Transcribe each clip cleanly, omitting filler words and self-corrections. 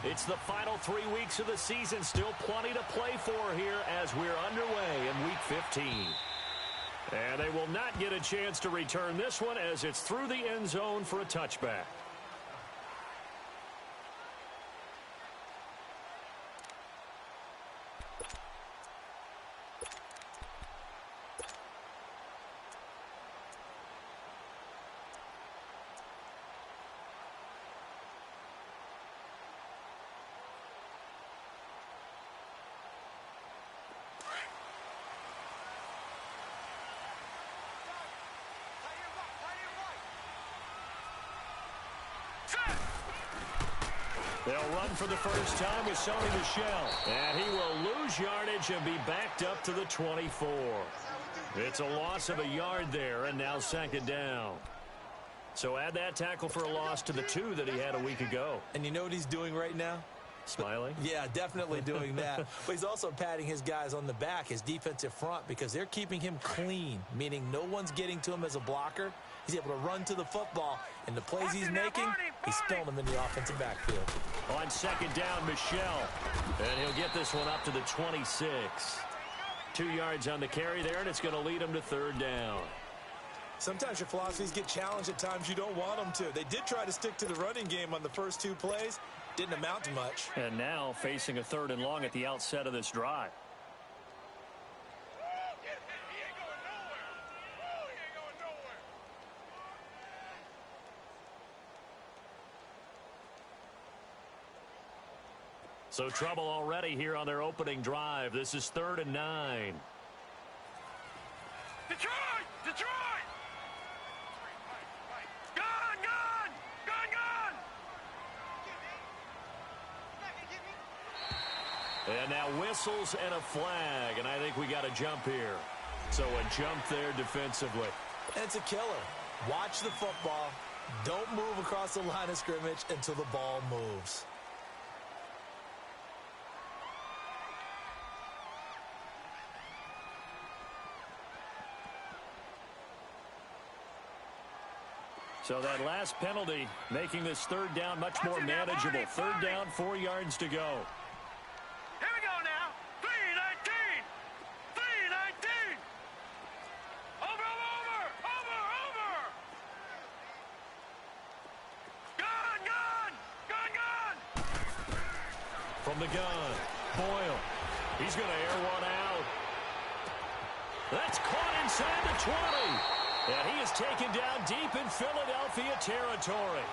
It's the final 3 weeks of the season. Still plenty to play for here as we're underway in Week 15. And they will not get a chance to return this one as it's through the end zone for a touchback. They'll run for the first time with Sony Michel. And he will lose yardage and be backed up to the 24. It's a loss of a yard there, and now second down. So add that tackle for a loss to the 2 that he had a week ago. And you know what he's doing right now? Smiling? Yeah, definitely doing that. But he's also patting his guys on the back, his defensive front, because they're keeping him clean, meaning no one's getting to him as a blocker. He's able to run to the football, and the plays he's making, he's spilling them in the offensive backfield. On second down, Michel. And he'll get this one up to the 26. 2 yards on the carry there, and it's going to lead him to third down. Sometimes your philosophies get challenged at times you don't want them to. They did try to stick to the running game on the first 2 plays. Didn't amount to much. And now facing a 3rd and long at the outset of this drive. So trouble already here on their opening drive. This is 3rd and 9. Detroit! Detroit! Gun! Gun! Gun! Gun! And now whistles and a flag. And I think we got a jump here. So a jump there defensively. It's a killer. Watch the football. Don't move across the line of scrimmage until the ball moves. So that last penalty making this 3rd down much more manageable. 3rd down, 4 yards to go. Here we go now. 3-19. 3-19. Over. Gun, gun. Gun, gun. From the gun, Boyle. He's going to air one out. That's caught inside the 20. And he is taken down deep in Philadelphia territory.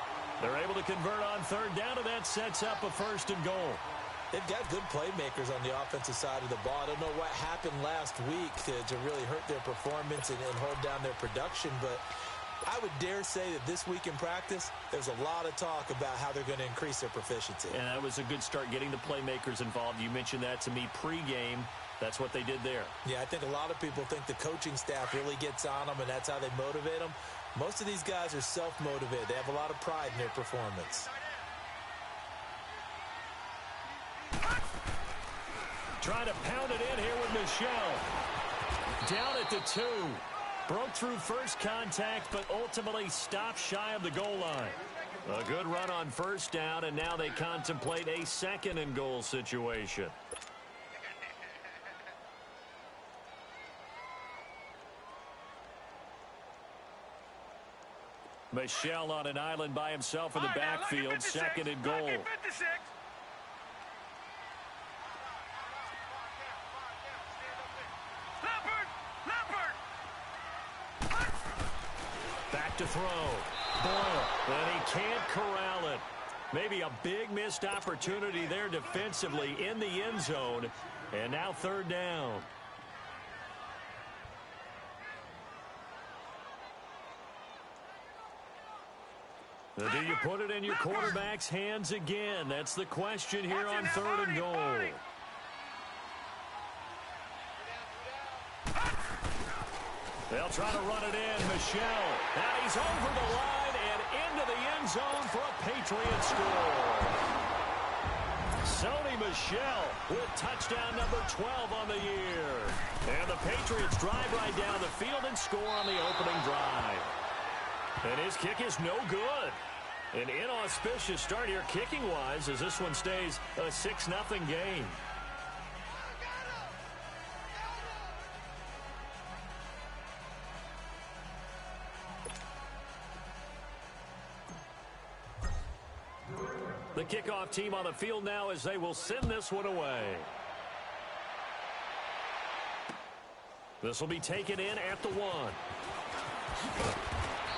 They're able to convert on 3rd down, and that sets up a 1st and goal. They've got good playmakers on the offensive side of the ball. I don't know what happened last week to really hurt their performance and hold down their production, but I would dare say that this week in practice, there's a lot of talk about how they're going to increase their proficiency. And that was a good start getting the playmakers involved. You mentioned that to me pregame. That's what they did there. Yeah, I think a lot of people think the coaching staff really gets on them, and that's how they motivate them. Most of these guys are self-motivated. They have a lot of pride in their performance. Trying to pound it in here with Michel. Down at the 2. Broke through first contact, but ultimately stopped shy of the goal line. A good run on 1st down, and now they contemplate a 2nd and goal situation. Michel on an island by himself in the backfield, 2nd and goal. Back to throw. Boyle, and he can't corral it. Maybe a big missed opportunity there defensively in the end zone. And now 3rd down. Do you put it in your quarterback's hands again? That's the question here on 3rd and goal. They'll try to run it in. Michel. Now he's over the line and into the end zone for a Patriot score. Sony Michel with touchdown number 12 on the year. And the Patriots drive right down the field and score on the opening drive. And his kick is no good. An inauspicious start here kicking-wise as this one stays a 6-0 game. The kickoff team on the field now as they will send this one away. This will be taken in at the 1.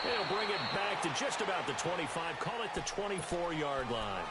They'll bring it back to just about the 25. Call it the 24-yard line.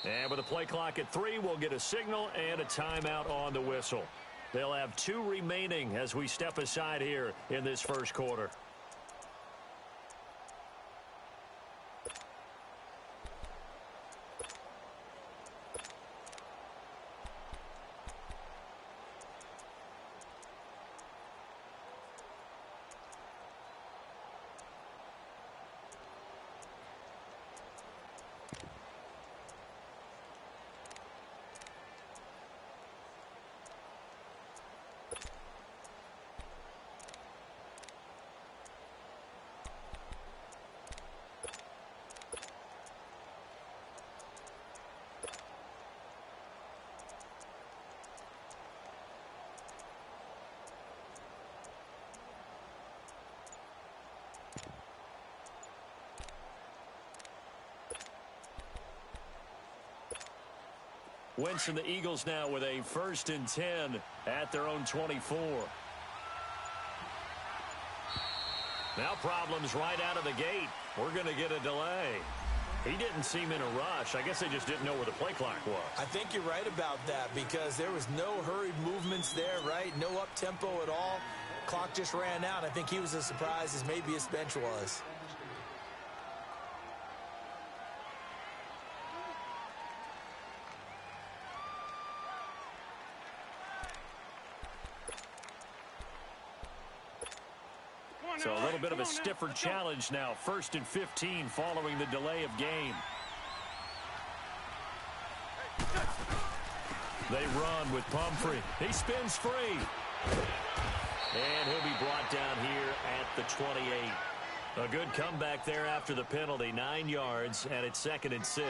And with the play clock at 3, we'll get a signal and a timeout on the whistle. They'll have 2 remaining as we step aside here in this first quarter. Wentz and the Eagles now with a 1st and 10 at their own 24. Now problems right out of the gate. We're going to get a delay. He didn't seem in a rush. I guess they just didn't know where the play clock was. I think you're right about that because there was no hurried movements there, right? No up-tempo at all. Clock just ran out. I think he was as surprised as maybe his bench was. So a little bit of a stiffer challenge now. 1st and 15 following the delay of game. They run with Pumphrey. He spins free. And he'll be brought down here at the 28. A good comeback there after the penalty. 9 yards, and it's 2nd and 6.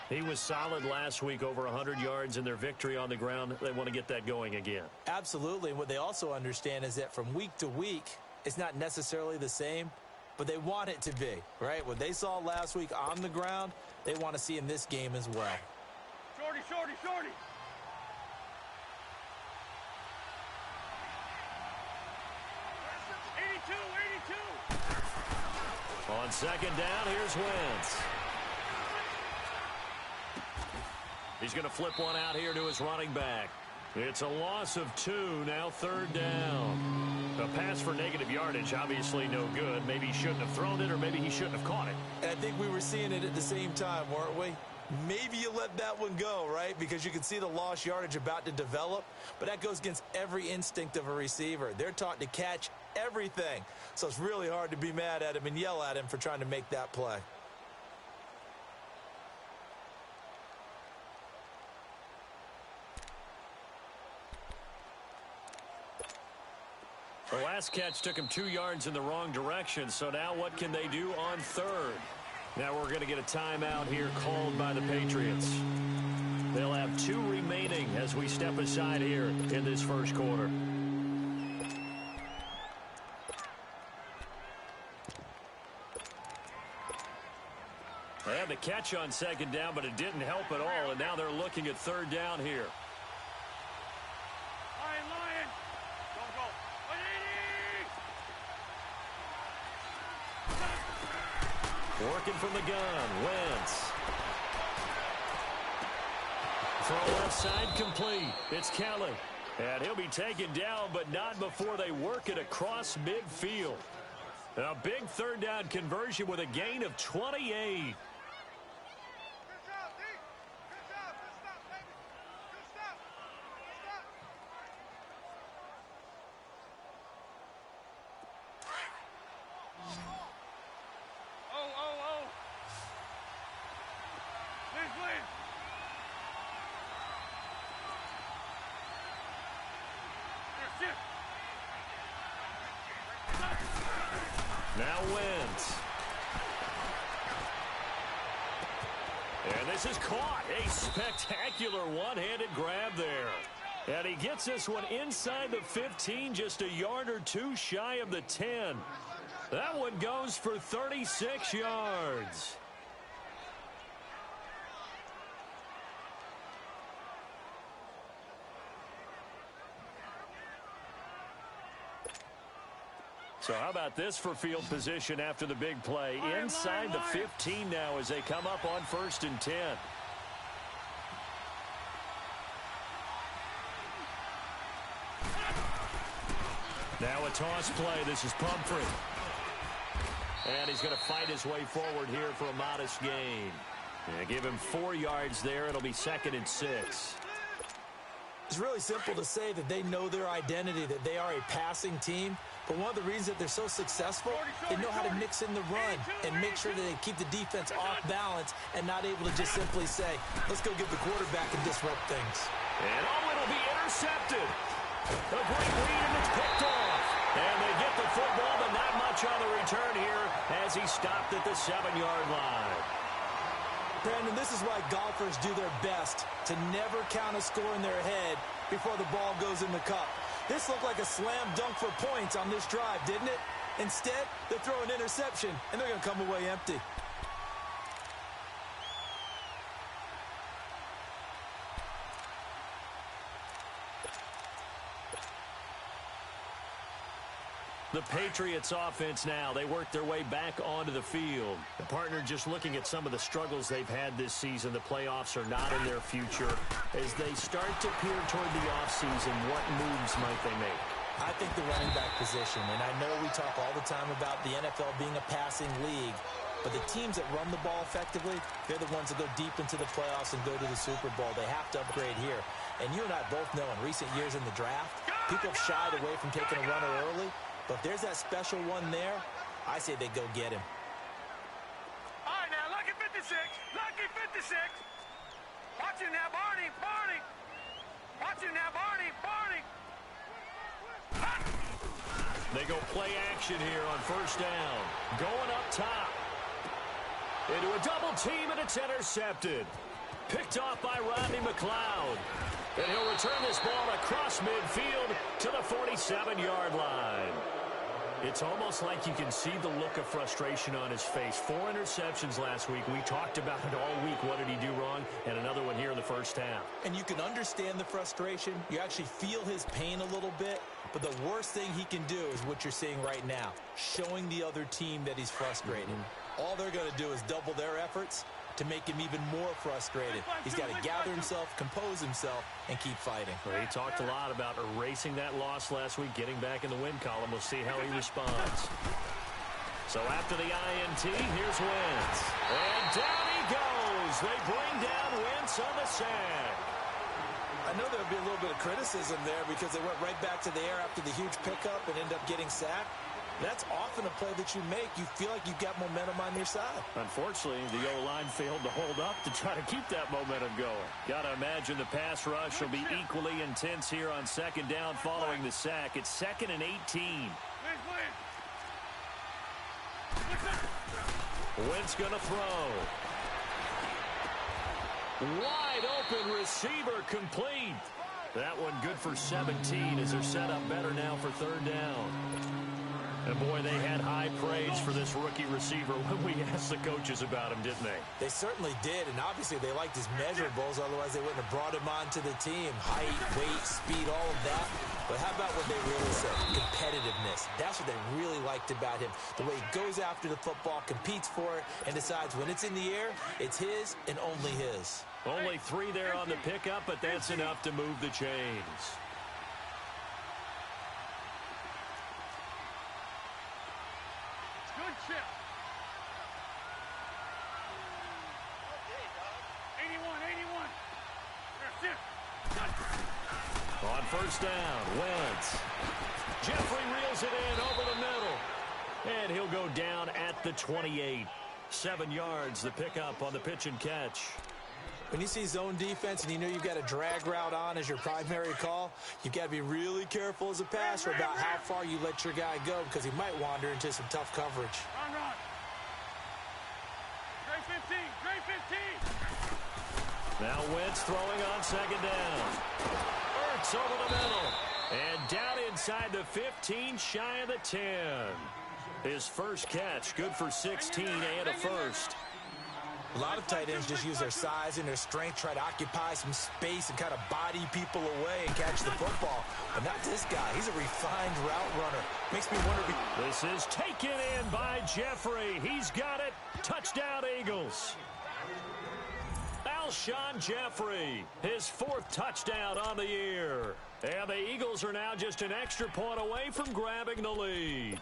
He was solid last week, over 100 yards in their victory on the ground. They want to get that going again. Absolutely. And what they also understand is that from week to week, it's not necessarily the same, but they want it to be, right? What they saw last week on the ground, they want to see in this game as well. Shorty, shorty, shorty. On 2nd down, here's Wentz. He's going to flip one out here to his running back. It's a loss of 2, now 3rd down. A pass for negative yardage, obviously no good. Maybe he shouldn't have thrown it, or maybe he shouldn't have caught it. And I think we were seeing it at the same time, weren't we? Maybe you let that one go, right? Because you can see the lost yardage about to develop, but that goes against every instinct of a receiver. They're taught to catch everything. So it's really hard to be mad at him and yell at him for trying to make that play. The last catch took him 2 yards in the wrong direction, so now what can they do on 3rd? Now we're going to get a timeout here called by the Patriots. They'll have 2 remaining as we step aside here in this first quarter. They had the catch on 2nd down, but it didn't help at all, and now they're looking at 3rd down here. Lion. Don't go. 180. Working from the gun, Wentz. Throw left side complete. It's Kelly. And he'll be taken down, but not before they work it across midfield. A big third down conversion with a gain of 28. Now Wentz. And this is caught. A spectacular one-handed grab there. And he gets this one inside the 15, just a yard or two shy of the 10. That one goes for 36 yards. So how about this for field position after the big play? Inside the 15 now as they come up on 1st and 10. Now a toss play. This is Pumphrey. And he's going to fight his way forward here for a modest gain. Yeah, give him 4 yards there. It'll be 2nd and 6. It's really simple to say that they know their identity, that they are a passing team. But one of the reasons that they're so successful, they know how to mix in the run and make sure that they keep the defense off balance and not able to just simply say, let's go get the quarterback and disrupt things. And it'll be intercepted. A great read, and it's picked off. And they get the football, but not much on the return here as he stopped at the 7-yard line. Brandon, this is why golfers do their best to never count a score in their head before the ball goes in the cup. This looked like a slam dunk for points on this drive, didn't it? Instead, they throw an interception, and they're going to come away empty. The Patriots offense now, they work their way back onto the field. The partner just looking at some of the struggles they've had this season. The playoffs are not in their future. As they start to peer toward the offseason, what moves might they make? I think the running back position, and I know we talk all the time about the NFL being a passing league, but the teams that run the ball effectively, they're the ones that go deep into the playoffs and go to the Super Bowl. They have to upgrade here. And you and I both know in recent years in the draft, people have shied away from taking a runner early. But if there's that special one there, I say they go get him. All right, now, lucky 56. Lucky 56. Watch him now, Barney. Barney. Watch him now, Barney. Barney. They go play action here on 1st down. Going up top. Into a double team, and it's intercepted. Picked off by Rodney McLeod. And he'll return this ball across midfield to the 47-yard line. It's almost like you can see the look of frustration on his face. 4 interceptions last week. We talked about it all week. What did he do wrong? And another one here in the 1st half. And you can understand the frustration. You actually feel his pain a little bit. But the worst thing he can do is what you're seeing right now, showing the other team that he's frustrated. All they're going to do is double their efforts to make him even more frustrated. He's got to gather himself, compose himself, and keep fighting. Well, he talked a lot about erasing that loss last week, getting back in the win column. We'll see how he responds. So after the INT, here's Wentz. And down he goes. They bring down Wentz on the sack. I know there'll be a little bit of criticism there because they went right back to the air after the huge pickup and ended up getting sacked. That's often a play that you make. You feel like you've got momentum on your side. Unfortunately, the O-line failed to hold up to try to keep that momentum going. Got to imagine the pass rush will be equally intense here on 2nd down following the sack. It's 2nd and 18. Wentz going to throw. Wide open receiver complete. That one good for 17 as they're set up better now for 3rd down. And, boy, they had high praise for this rookie receiver when we asked the coaches about him, didn't they? They certainly did, and obviously they liked his measurables. Otherwise, they wouldn't have brought him onto the team. Height, weight, speed, all of that. But how about what they really said? Competitiveness. That's what they really liked about him. The way he goes after the football, competes for it, and decides when it's in the air, it's his and only his. Only 3 there on the pickup, but that's enough to move the chains. Shift. 81, 81. There, shift. On first down, Wentz. Jeffrey reels it in over the middle. And he'll go down at the 28. 7 yards, the pickup on the pitch and catch. When you see zone defense and you know you've got a drag route on as your primary call, you've got to be really careful as a passer about how far you let your guy go because he might wander into some tough coverage. Run, run. Grade 15, grade 15. Now Wentz throwing on second down. Ertz over the middle. And down inside the 15, shy of the 10. His first catch, good for 16 and a first. A lot of tight ends just use their size and their strength, try to occupy some space and kind of body people away and catch the football. But not this guy. He's a refined route runner. Makes me wonder if This is taken in by Jeffrey. He's got it. Touchdown, Eagles. Alshon Jeffrey, his 4th touchdown on the year. And the Eagles are now just an extra point away from grabbing the lead.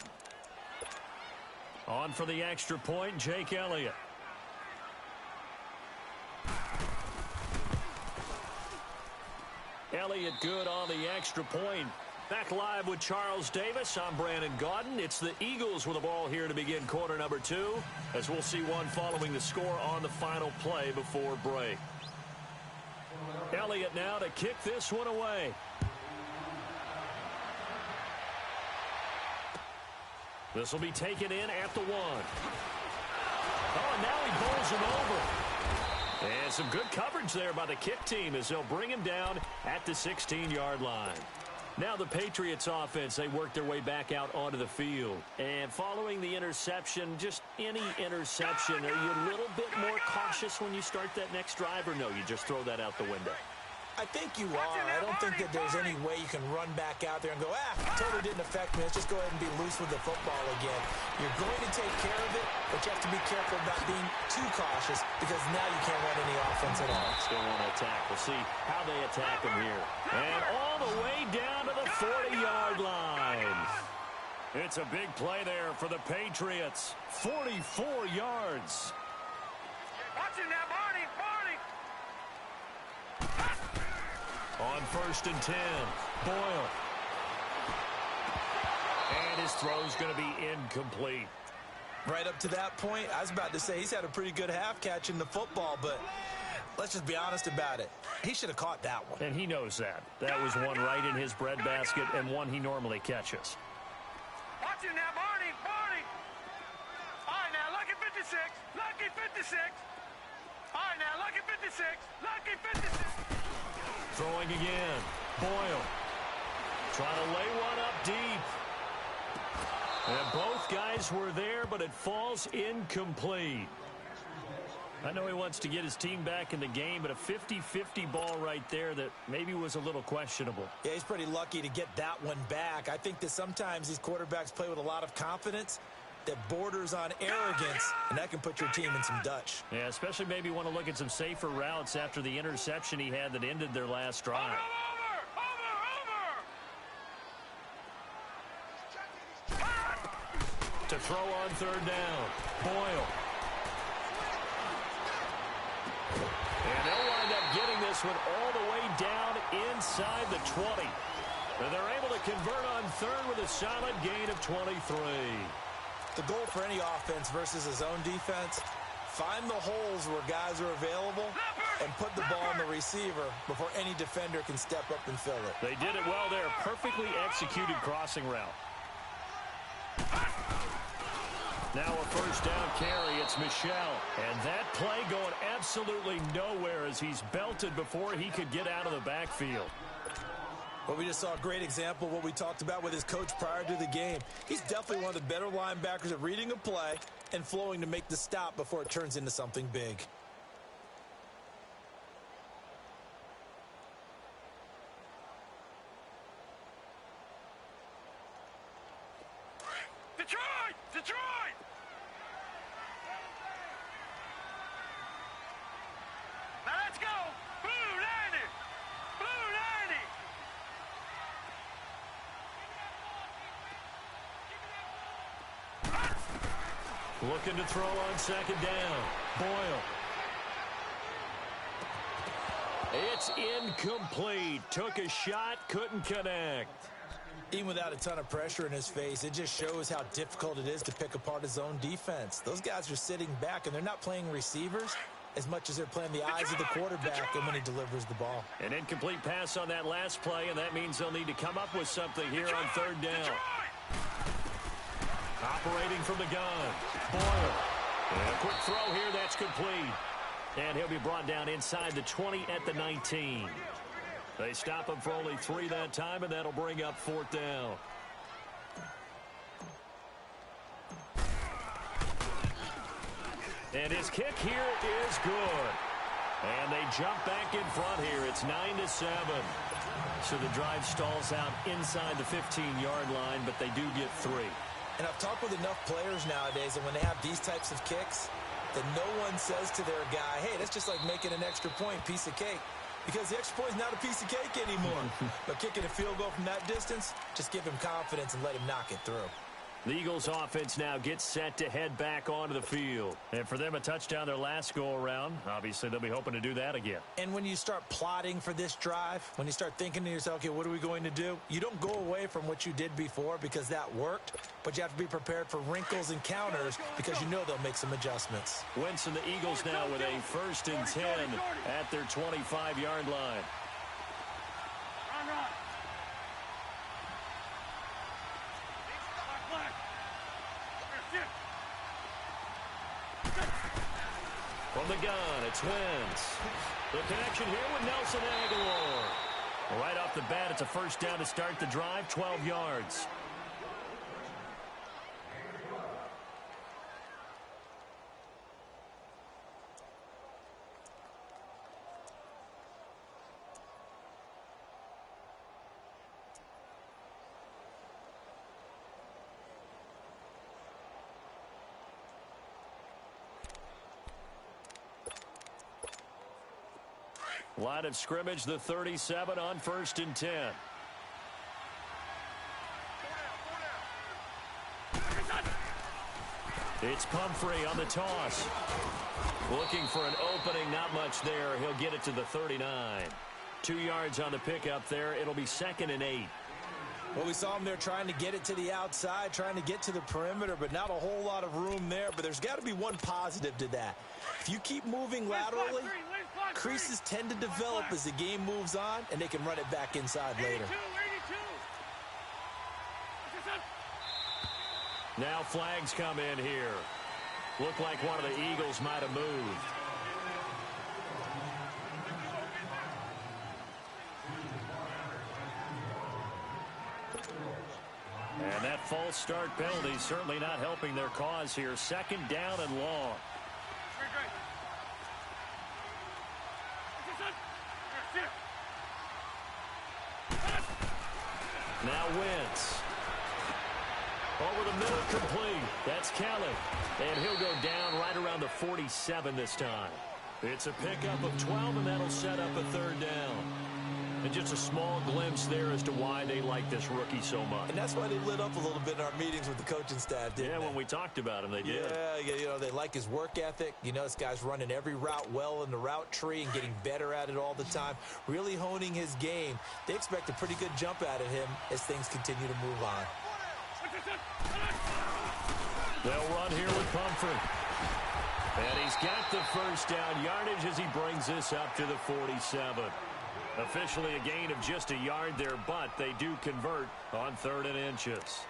On for the extra point, Jake Elliott. Elliott good on the extra point. Back live with Charles Davis. I'm Brandon Gaudin. It's the Eagles with the ball here to begin quarter number 2, as we'll see one following the score on the final play before break. Elliott now to kick this one away. This will be taken in at the 1. Oh, and now he bowls him over. And some good coverage there by the kick team as they'll bring him down at the 16-yard line. Now the Patriots offense, they work their way back out onto the field. And following the interception, just any interception, are you a little bit more cautious when you start that next drive, or no, you just throw that out the window? I think you are. I don't think that there's any way you can run back out there and go, totally didn't affect me. Let's just go ahead and be loose with the football again. You're going to take care of it, but you have to be careful about being too cautious because now you can't run any offense at all. Still want to attack. We'll see how they attack him here. And all the way down to the 40-yard line. It's a big play there for the Patriots. 44 yards. Watch it now, Barney, Barney. On first and 10, Boyle. And his throw's going to be incomplete. Right up to that point, I was about to say he's had a pretty good half catching the football, but let's just be honest about it. He should have caught that one. And he knows that. That was one right in his breadbasket and one he normally catches. Watch it now, Barney, Barney. All right, now, lucky 56, lucky 56. All right, now, lucky 56, lucky 56. Throwing again. Boyle. Trying to lay one up deep. And both guys were there, but it falls incomplete. I know he wants to get his team back in the game, but a 50-50 ball right there that maybe was a little questionable. Yeah, he's pretty lucky to get that one back. I think that sometimes these quarterbacks play with a lot of confidence that borders on arrogance, and that can put your team in some Dutch. Yeah, especially maybe want to look at some safer routes after the interception he had that ended their last drive. To throw on third down, Boyle. And they'll wind up getting this one all the way down inside the 20. And they're able to convert on third with a solid gain of 23. The goal for any offense versus a zone defense, find the holes where guys are available and put the ball on the receiver before any defender can step up and fill it. They did it well there. Perfectly executed crossing route. Now a first down carry. It's Michel. And that play going absolutely nowhere as he's belted before he could get out of the backfield. Well, we just saw a great example of what we talked about with his coach prior to the game. He's definitely one of the better linebackers at reading a play and flowing to make the stop before it turns into something big. Detroit! Detroit! Now let's go! Blue 90! Blue 90! Looking to throw on second down. Boyle. It's incomplete. Took a shot, couldn't connect. Even without a ton of pressure in his face, it just shows how difficult it is to pick apart his own defense. Those guys are sitting back, and they're not playing receivers as much as they're playing the eyes of the quarterback and when he delivers the ball. An incomplete pass on that last play, and that means they'll need to come up with something here on third down. Operating from the gun. Boyle. And a quick throw here, that's complete. And he'll be brought down inside the 20 at the 19. They stop him for only 3 that time, and that'll bring up fourth down. And his kick here is good. And they jump back in front here. It's 9-7. So the drive stalls out inside the 15-yard line, but they do get 3. And I've talked with enough players nowadays, and when they have these types of kicks, that no one says to their guy, hey, that's just like making an extra point, piece of cake. Because the extra point is not a piece of cake anymore. But kicking a field goal from that distance, just give him confidence and let him knock it through. The Eagles offense now gets set to head back onto the field. And for them, a touchdown their last go-around. Obviously, they'll be hoping to do that again. And when you start plotting for this drive, when you start thinking to yourself, okay, what are we going to do? You don't go away from what you did before because that worked, but you have to be prepared for wrinkles and counters because you know they'll make some adjustments. Wentz and the Eagles now with a 1st and 10 at their 25-yard line. From the gun, it's Wentz. The connection here with Nelson Aguilar. Right off the bat, it's a 1st down to start the drive, 12 yards. Line of scrimmage, the 37 on 1st and 10. It's Pumphrey on the toss. Looking for an opening, not much there. He'll get it to the 39. 2 yards on the pickup there. It'll be 2nd and 8. Well, we saw him there trying to get it to the outside, trying to get to the perimeter, but not a whole lot of room there. But there's got to be one positive to that. If you keep moving laterally, creases tend to develop as the game moves on, and they can run it back inside later. Now flags come in here. Look like one of the Eagles might have moved. And that false start penalty certainly not helping their cause here. 2nd down and long. Now Wentz. Over the middle, complete. That's Kelly. And he'll go down right around the 47 this time. It's a pickup of 12, and that'll set up a 3rd down. And just a small glimpse there as to why they like this rookie so much. And that's why they lit up a little bit in our meetings with the coaching staff, didn't they? Yeah, when we talked about him, they did. Yeah, you know, they like his work ethic. You know, this guy's running every route well in the route tree and getting better at it all the time, really honing his game. They expect a pretty good jump out of him as things continue to move on. They'll run here with Pumphrey. And he's got the 1st down yardage as he brings this up to the 47. Officially a gain of just a yard there, but they do convert on 3rd and inches.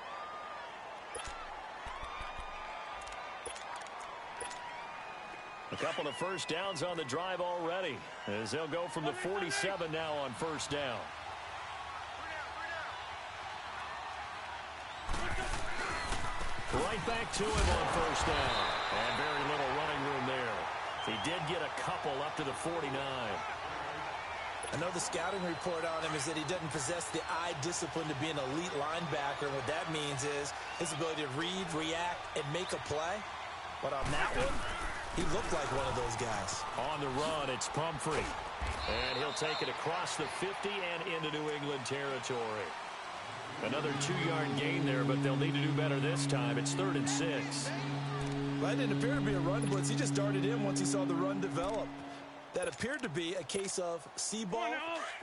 A couple of 1st downs on the drive already, as they'll go from the 47 now on 1st down. Right back to him on 1st down. And very little running room there. He did get a couple up to the 49. I know the scouting report on him is that he doesn't possess the eye discipline to be an elite linebacker. And what that means is his ability to read, react, and make a play. But on that one, he looked like one of those guys. On the run, it's Pumphrey. And he'll take it across the 50 and into New England territory. Another 2-yard gain there, but they'll need to do better this time. It's 3rd and 6. That didn't appear to be a run blitz. He just darted in once he saw the run develop. That appeared to be a case of see ball,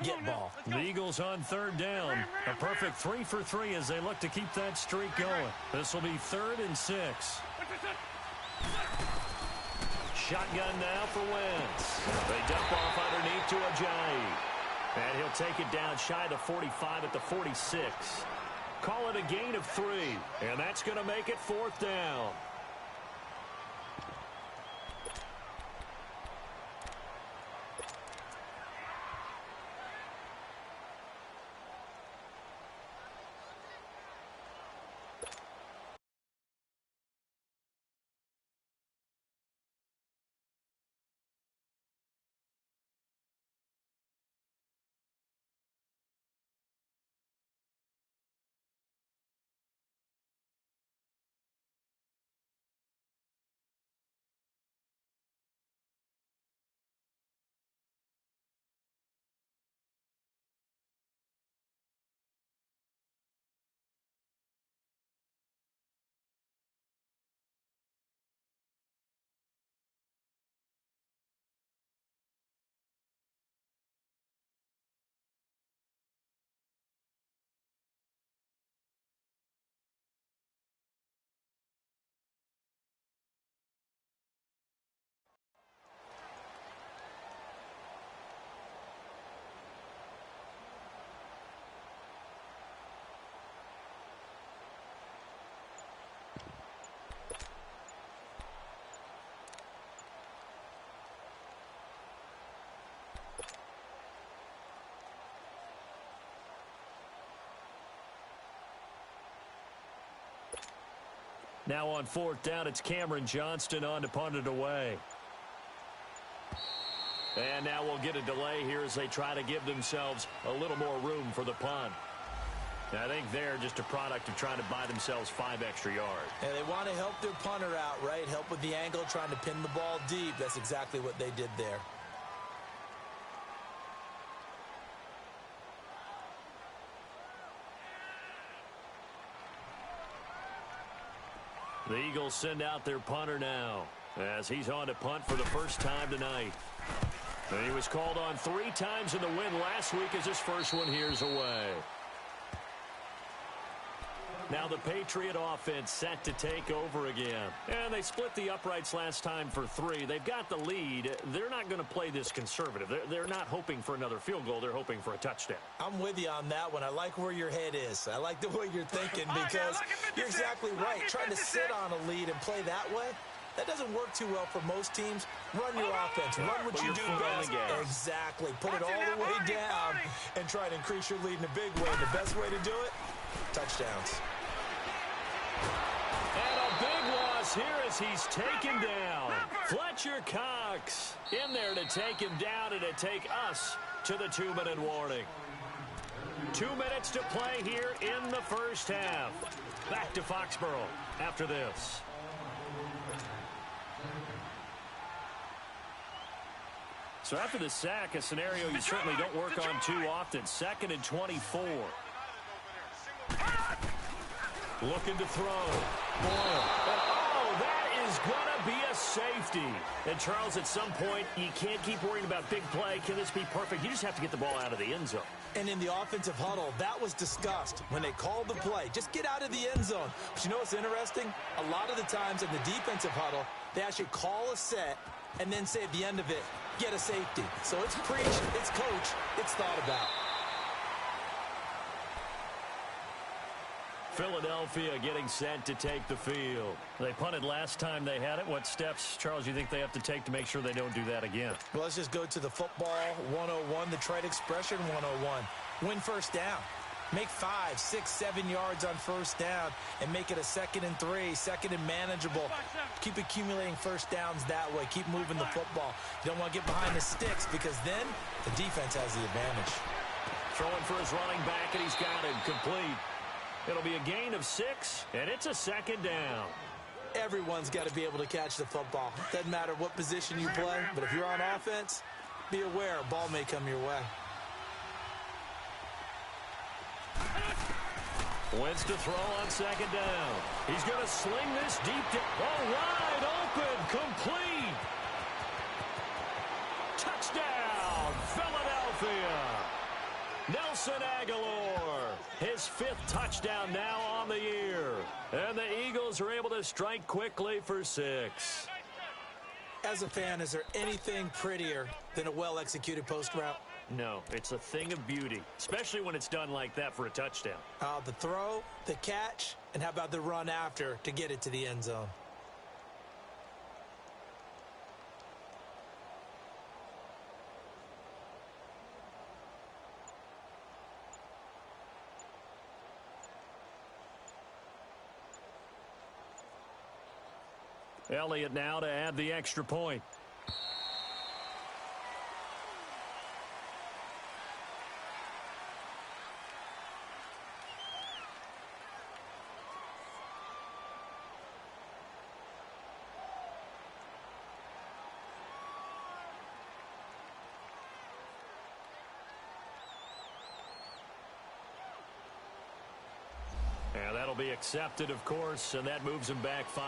get ball. The Eagles on third down. A perfect 3 for 3 as they look to keep that streak going. This will be 3rd and 6. Shotgun now for Wentz. They dump off underneath to Ajayi. And he'll take it down shy of the 45 at the 46. Call it a gain of 3. And that's going to make it 4th down. Now on 4th down, it's Cameron Johnston on to punt it away. And now we'll get a delay here as they try to give themselves a little more room for the punt. And I think they're just a product of trying to buy themselves 5 extra yards. And they want to help their punter out, right? Help with the angle, trying to pin the ball deep. That's exactly what they did there. The Eagles send out their punter now as he's on to punt for the first time tonight. And he was called on 3 times in the win last week as his first one here's away. Now the Patriot offense set to take over again. And they split the uprights last time for 3. They've got the lead. They're not going to play this conservative. They're not hoping for another field goal. They're hoping for a touchdown. I'm with you on that one. I like where your head is. I like the way you're thinking because you're exactly right. Trying to sit on a lead and play that way, that doesn't work too well for most teams. Run your offense. Run what you do best. Exactly. Put it all the way down and try to increase your lead in a big way. The best way to do it, touchdowns. And a big loss here as he's taken down. Fletcher Cox in there to take him down and to take us to the 2-minute warning. 2 minutes to play here in the first half. Back to Foxborough after this. So after the sack, a scenario you certainly don't work on too often. 2nd and 24. Looking to throw. Boyle. Oh, that is going to be a safety. And, Charles, at some point, you can't keep worrying about big play. Can this be perfect? You just have to get the ball out of the end zone. And in the offensive huddle, that was discussed when they called the play. Just get out of the end zone. But you know what's interesting? A lot of the times in the defensive huddle, they actually call a set and then say at the end of it, get a safety. So it's preached, it's coached, it's thought about. Philadelphia getting set to take the field. They punted last time they had it. What steps, Charles, you think they have to take to make sure they don't do that again? Well, let's just go to the football 101, the trade expression 101. Win first down. Make 5, 6, 7 yards on first down and make it a 2nd and 3, 2nd and manageable. Keep accumulating first downs that way. Keep moving the football. You don't want to get behind the sticks because then the defense has the advantage. Throwing for his running back, and he's got it complete. It'll be a gain of 6, and it's a 2nd down. Everyone's got to be able to catch the football. Doesn't matter what position you play, but if you're on offense, be aware a ball may come your way. Wentz to throw on second down. He's going to sling this deep down. Oh, wide open, complete. Touchdown, Philadelphia. Nelson Aguilar, his 5th touchdown now on the year. And the Eagles are able to strike quickly for 6. As a fan, is there anything prettier than a well-executed post route? No, it's a thing of beauty, especially when it's done like that for a touchdown. The throw, the catch, and how about the run after to get it to the end zone? Elliott now to add the extra point. And that'll be accepted, of course, and that moves him back 5.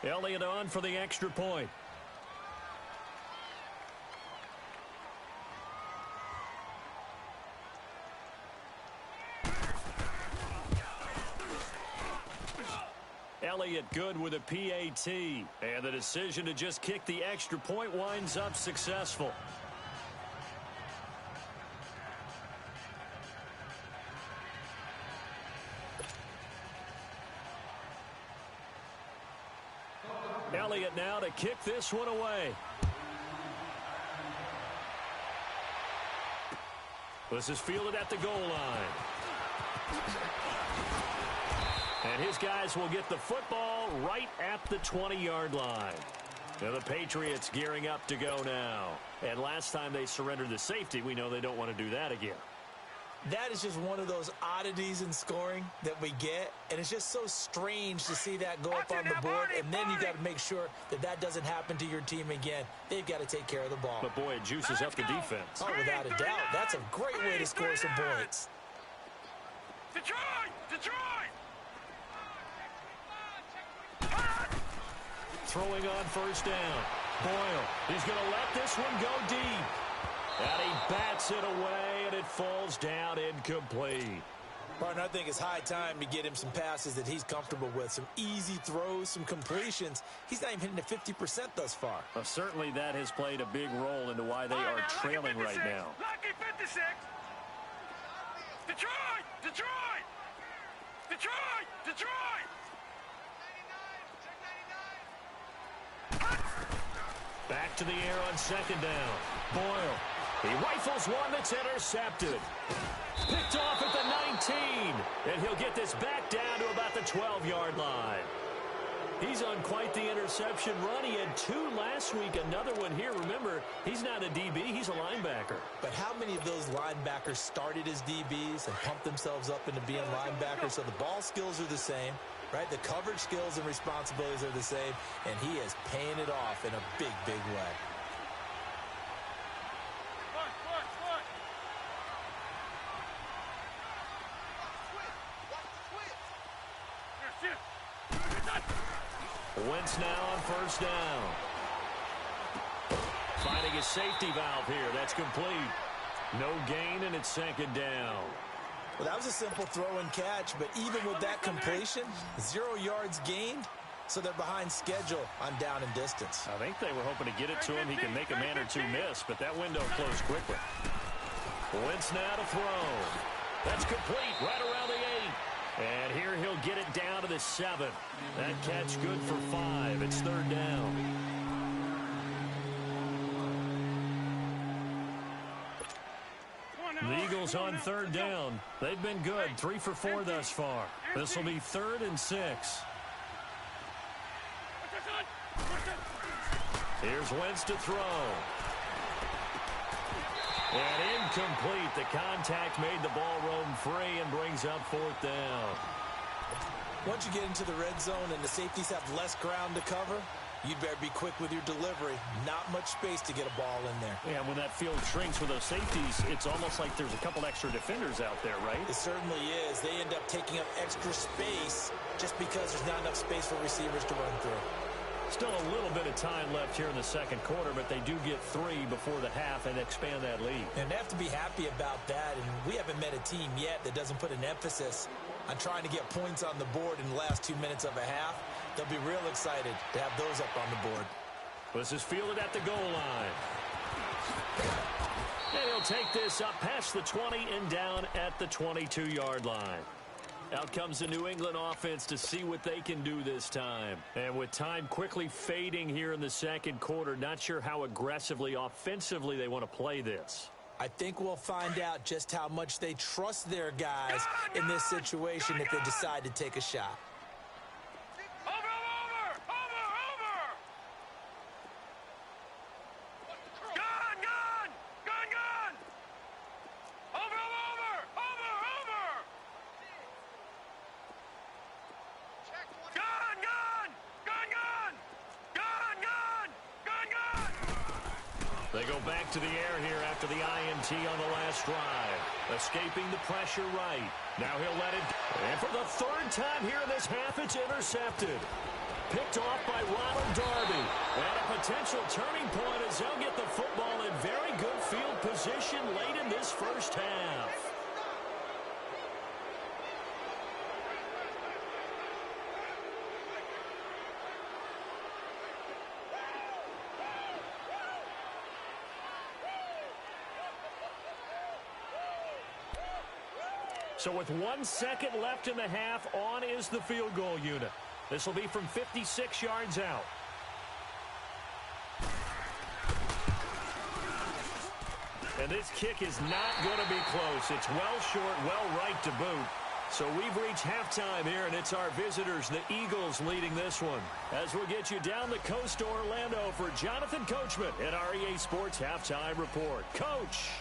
Elliott on for the extra point. Elliott good with a PAT. And the decision to just kick the extra point winds up successful. Elliott now to kick this one away. This is fielded at the goal line. And his guys will get the football right at the 20-yard line. Now the Patriots gearing up to go now. And last time they surrendered the safety, we know they don't want to do that again. That is just one of those oddities in scoring that we get, and it's just so strange to see that go up on the board, and then you got to make sure that that doesn't happen to your team again. They've got to take care of the ball. But boy, it juices up the defense. Oh, without a doubt. That's a great way to score some points. Detroit! Detroit! Throwing on first down. Boyle, he's going to let this one go deep. And he bats it away, and it falls down incomplete. Partner, I think it's high time to get him some passes that he's comfortable with. Some easy throws, some completions. He's not even hitting the 50% thus far. Well, certainly that has played a big role into why they are trailing right now. Lucky 56! Detroit! Detroit! Detroit! Detroit! Back to the air on second down. Boyle. He rifles one that's intercepted. Picked off at the 19. And he'll get this back down to about the 12-yard line. He's on quite the interception run. He had 2 last week, another one here. Remember, he's not a DB, he's a linebacker. But how many of those linebackers started as DBs and pumped themselves up into being linebackers? So the ball skills are the same, right? The coverage skills and responsibilities are the same, and he is paying it off in a big, big way. Wentz now on first down. Finding his safety valve here. That's complete. No gain, and it's second down. Well, that was a simple throw and catch, but even with that completion, 0 yards gained, so they're behind schedule on down and distance. I think they were hoping to get it to him. He can make a man or two miss, but that window closed quickly. Wentz now to throw. That's complete right around the 8. And here he'll get it down to the 7. That catch good for 5. It's third down. The Eagles on third down. They've been good. 3 for 4 thus far. This will be 3rd and 6. Here's Wentz to throw. And incomplete. The contact made the ball roam free and brings up 4th down. Once you get into the red zone and the safeties have less ground to cover, you'd better be quick with your delivery. Not much space to get a ball in there. Yeah, when that field shrinks with those safeties, it's almost like there's a couple extra defenders out there, right? It certainly is. They end up taking up extra space just because there's not enough space for receivers to run through. Still a little bit of time left here in the second quarter, but they do get 3 before the half and expand that lead. And they have to be happy about that, and we haven't met a team yet that doesn't put an emphasis on trying to get points on the board in the last 2 minutes of a half. They'll be real excited to have those up on the board. This is fielded at the goal line. And he'll take this up past the 20 and down at the 22-yard line. Out comes the New England offense to see what they can do this time. And with time quickly fading here in the second quarter, not sure how aggressively, offensively they want to play this. I think we'll find out just how much they trust their guys in this situation if they decide to take a shot. They go back to the air here after the INT on the last drive. Escaping the pressure right. Now he'll let it. And for the third time here in this half, it's intercepted. Picked off by Ronald Darby. And a potential turning point as they'll get the football in very good field position late in this first half. So with 1 second left in the half, on is the field goal unit. This will be from 56 yards out. And this kick is not going to be close. It's well short, well right to boot. So we've reached halftime here, and it's our visitors, the Eagles, leading this one. As we'll get you down the coast to Orlando for Jonathan Coachman at our EA Sports Halftime Report. Coach.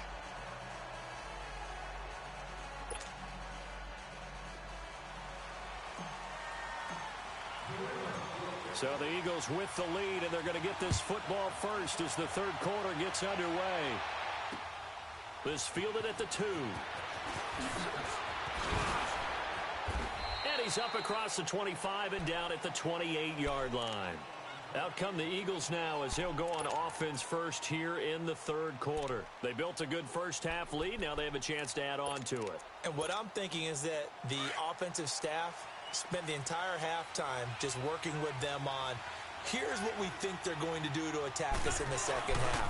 So the Eagles with the lead, and they're going to get this football first as the third quarter gets underway. This fielded at the 2. And he's up across the 25 and down at the 28-yard line. Out come the Eagles now as they'll go on offense first here in the third quarter. They built a good first half lead. Now they have a chance to add on to it. And what I'm thinking is that the offensive staff spent the entire halftime just working with them on, here's what we think they're going to do to attack us in the second half.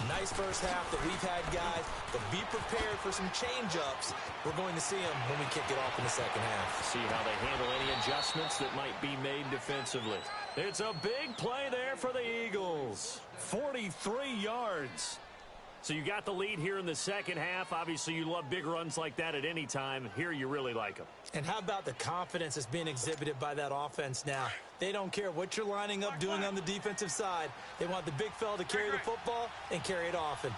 Nice first half that we've had, guys, but be prepared for some change-ups. We're going to see them when we kick it off in the second half. See how they handle any adjustments that might be made defensively. It's a big play there for the Eagles. 43 yards. So you got the lead here in the second half. Obviously, you love big runs like that at any time. Here, you really like them. And how about the confidence that's being exhibited by that offense now? They don't care what you're lining up doing on the defensive side. They want the big fella to carry the football and carry it often.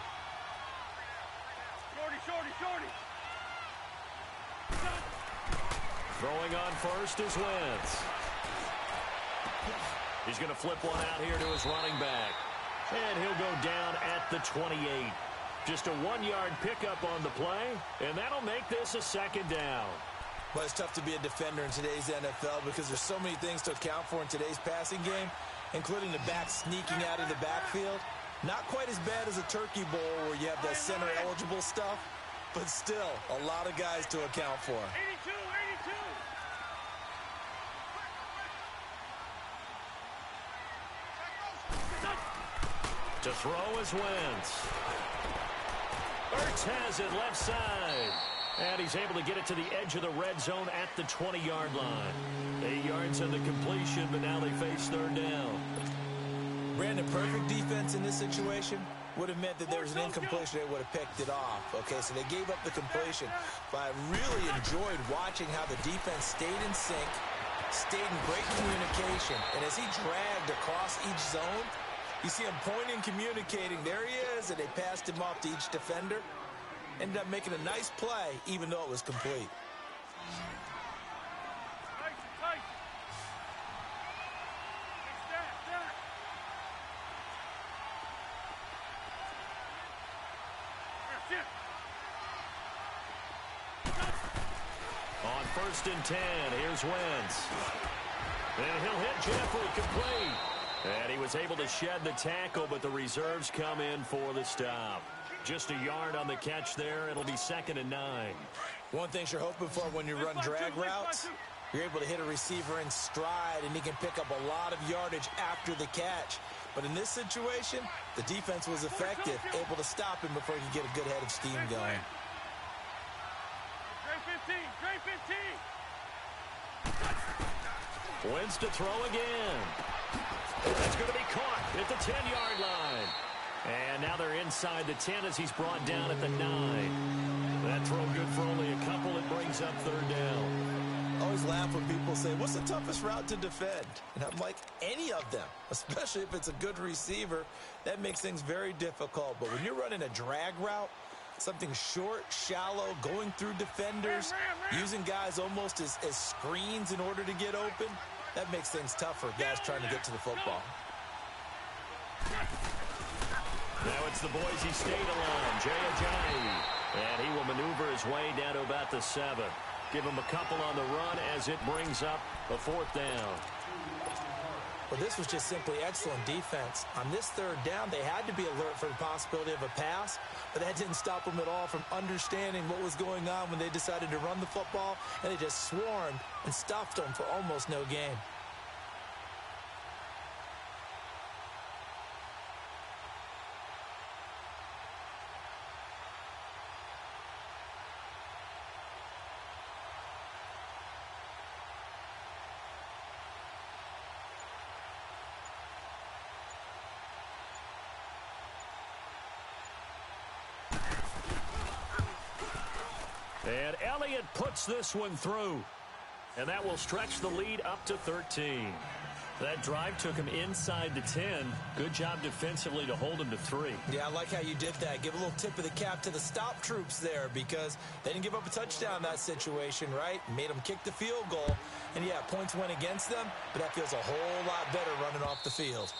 Shorty. Throwing on first is Wentz. He's going to flip one out here to his running back. And he'll go down at the 28. Just a 1-yard pickup on the play, and that'll make this a second down. But it's tough to be a defender in today's NFL because there's so many things to account for in today's passing game, including the back sneaking out of the backfield. Not quite as bad as a turkey bowl where you have the center-eligible stuff, but still a lot of guys to account for. 82. To throw is Wentz. Ertz has it left side. And he's able to get it to the edge of the red zone at the 20-yard line. 8 yards on the completion, but now they face third down. Brandon, perfect defense in this situation would have meant that there was an incompletion. They would have picked it off. Okay, so they gave up the completion. But I really enjoyed watching how the defense stayed in sync, stayed in great communication. And as he dragged across each zone, you see him pointing, communicating. There he is, and they passed him off to each defender. Ended up making a nice play, even though it was complete. first and 10. Here's Wentz. And he'll hit Jeffrey complete. And he was able to shed the tackle, but the reserves come in for the stop. Just a yard on the catch there. It'll be 2nd and 9. One thing you're hoping for when you run drag routes, you're able to hit a receiver in stride, and he can pick up a lot of yardage after the catch. But in this situation, the defense was effective, able to stop him before he could get a good head of steam going. Grade 15. Wentz to throw again. That's going to be caught at the 10-yard line. And now they're inside the 10 as he's brought down at the 9. That throw good for only a couple. It brings up 3rd down. I always laugh when people say, what's the toughest route to defend? And I'm like, any of them, especially if it's a good receiver. That makes things very difficult. But when you're running a drag route, something short, shallow, going through defenders, using guys almost as screens in order to get open, that makes things tough for guys trying to get to the football. Now it's the Boise State alum, Jay Ajayi. And he will maneuver his way down to about the 7. Give him a couple on the run as it brings up a 4th down. Well, this was just simply excellent defense. On this 3rd down, they had to be alert for the possibility of a pass, but that didn't stop them at all from understanding what was going on when they decided to run the football, and they just swarmed and stuffed them for almost no gain. And Elliott puts this one through. And that will stretch the lead up to 13. That drive took him inside the 10. Good job defensively to hold him to 3. Yeah, I like how you did that. Give a little tip of the cap to the stop troops there because they didn't give up a touchdown in that situation, right? Made them kick the field goal. And, yeah, points went against them, but that feels a whole lot better running off the field.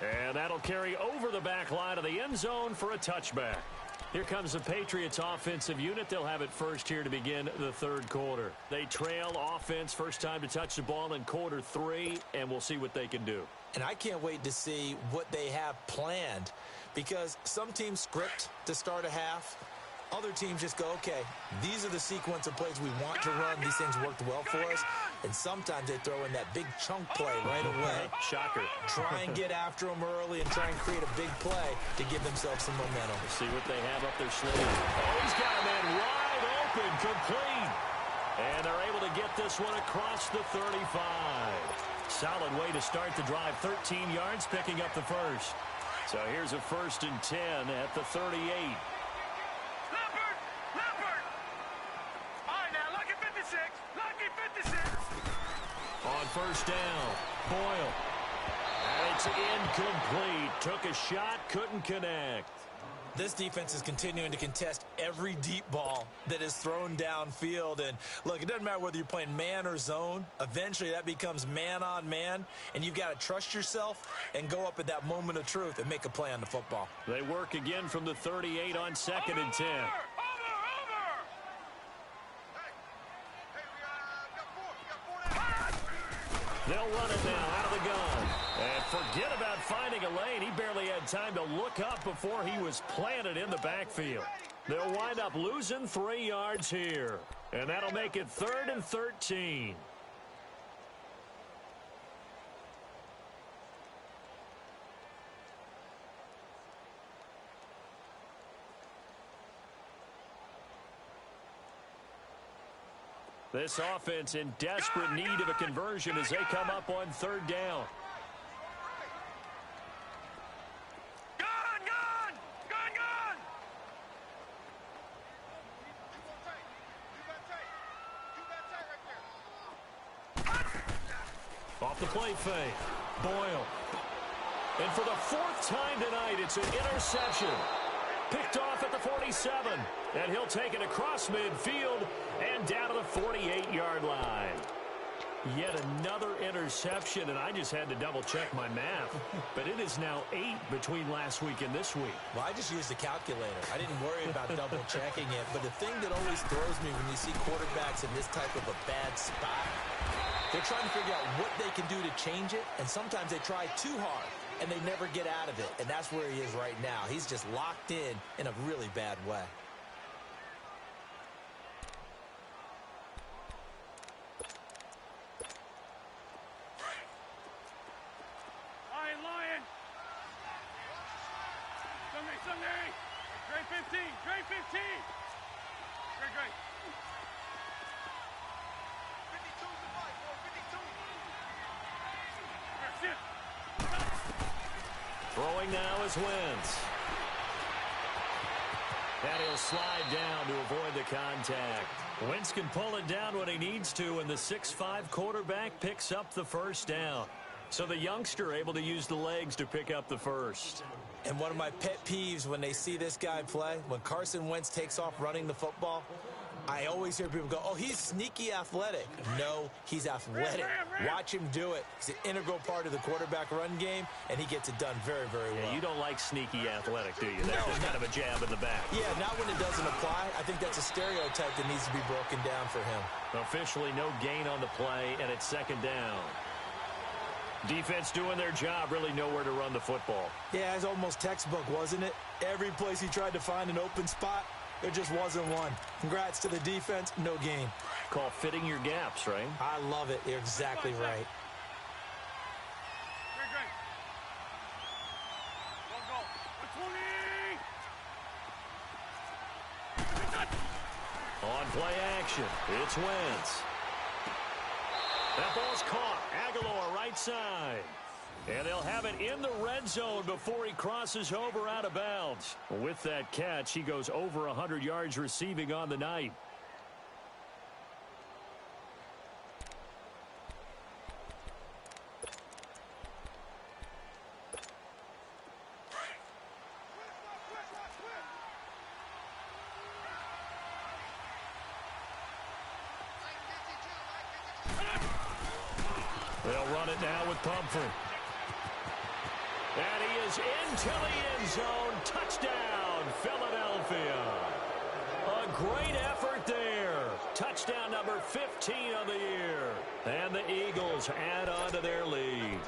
And that'll carry over the back line of the end zone for a touchback. Here comes the Patriots offensive unit. They'll have it first here to begin the 3rd quarter. They trail offense, first time to touch the ball in quarter 3, and we'll see what they can do. And I can't wait to see what they have planned because some teams script to start a half. Other teams just go, okay, these are the sequence of plays we want to run. These things worked well for us. And sometimes they throw in that big chunk play right away. Shocker. Try and get after them early and try and create a big play to give themselves some momentum. Let's see what they have up their sleeve. Oh, he's got a man wide open, complete. And they're able to get this one across the 35. Solid way to start the drive. 13 yards, picking up the first. So here's a 1st and 10 at the 38. On first down, Boyle. And it's incomplete. Took a shot, couldn't connect. This defense is continuing to contest every deep ball that is thrown downfield. And, look, it doesn't matter whether you're playing man or zone. Eventually, that becomes man-on-man, and you've got to trust yourself and go up at that moment of truth and make a play on the football. They work again from the 38 on 2nd and 10. They'll run it now out of the gun. And forget about finding a lane. He barely had time to look up before he was planted in the backfield. They'll wind up losing 3 yards here. And that'll make it 3rd and 13. This offense in desperate need of a conversion as they come up on 3rd down. Off the play fake. Boyle. And for the 4th time tonight, it's an interception. Picked off at the 47. And he'll take it across midfield and down to the 48-yard line. Yet another interception, and I just had to double-check my math. But it is now 8 between last week and this week. Well, I just used a calculator. I didn't worry about double-checking it. But the thing that always throws me when you see quarterbacks in this type of a bad spot, they're trying to figure out what they can do to change it, and sometimes they try too hard, and they never get out of it. And that's where he is right now. He's just locked in a really bad way. Sunday! Grade 15! Grade 15! Great. 52 to 5, 52. Throwing now is Wentz. And he'll slide down to avoid the contact. Wentz can pull it down when he needs to, and the 6'5" quarterback picks up the first down. So the youngster able to use the legs to pick up the first. And one of my pet peeves when they see this guy play, when Carson Wentz takes off running the football, I always hear people go, oh, he's sneaky athletic. No, he's athletic. Watch him do it. He's an integral part of the quarterback run game, and he gets it done very, very well. Yeah, you don't like sneaky athletic, do you? That's just kind of a jab in the back. Yeah, not when it doesn't apply. I think that's a stereotype that needs to be broken down for him. Officially no gain on the play, and it's second down. Defense doing their job, really nowhere to run the football. Yeah, it's almost textbook, wasn't it? Every place he tried to find an open spot, there just wasn't one. Congrats to the defense, no gain. Call fitting your gaps, right? I love it. You're exactly right. Great. One goal. 20! On play action, it's Wentz. That ball's caught. Aguilar right side. And they'll have it in the red zone before he crosses over out of bounds. With that catch, he goes over 100 yards receiving on the night. They'll run it now with Pumphrey. And he is into the end zone. Touchdown, Philadelphia. A great effort there. Touchdown number 15 of the year. And the Eagles add on to their lead.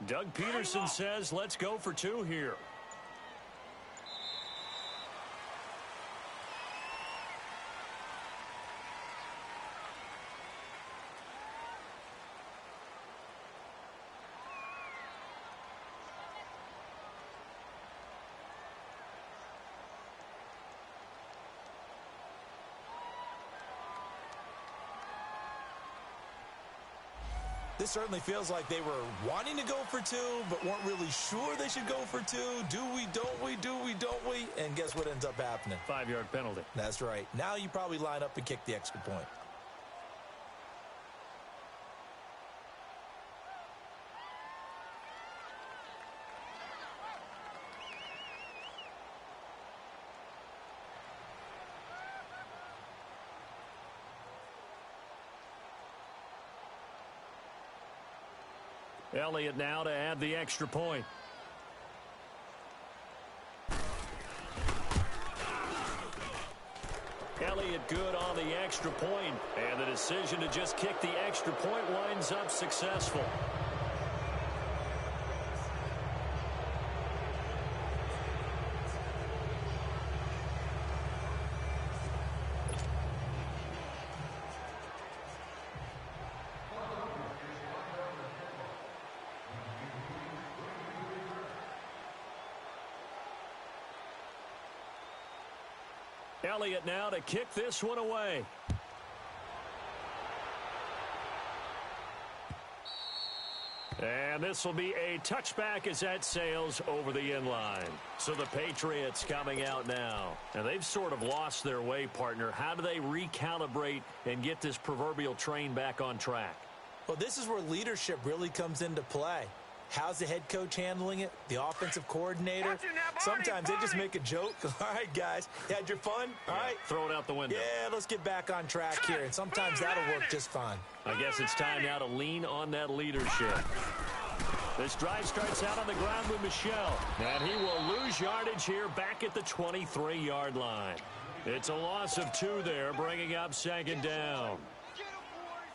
Doug Peterson says, let's go for 2 here. This certainly feels like they were wanting to go for 2, but weren't really sure they should go for 2. Do we, don't we, do we, don't we? And guess what ends up happening? 5-yard penalty. That's right. Now you probably line up and kick the extra point. Elliott now to add the extra point. Elliott good on the extra point, and the decision to just kick the extra point winds up successful. Elliott now to kick this one away. And this will be a touchback as that sails over the inline. So the Patriots coming out now. And they've sort of lost their way, partner. How do they recalibrate and get this proverbial train back on track? Well, this is where leadership really comes into play. How's the head coach handling it? The offensive coordinator? Sometimes they just make a joke. All right, guys, you had your fun? All right. Throw it out the window. Yeah, let's get back on track here. And sometimes that'll work just fine. I guess it's time now to lean on that leadership. This drive starts out on the ground with Michel. And he will lose yardage here back at the 23-yard line. It's a loss of 2 there, bringing up second down.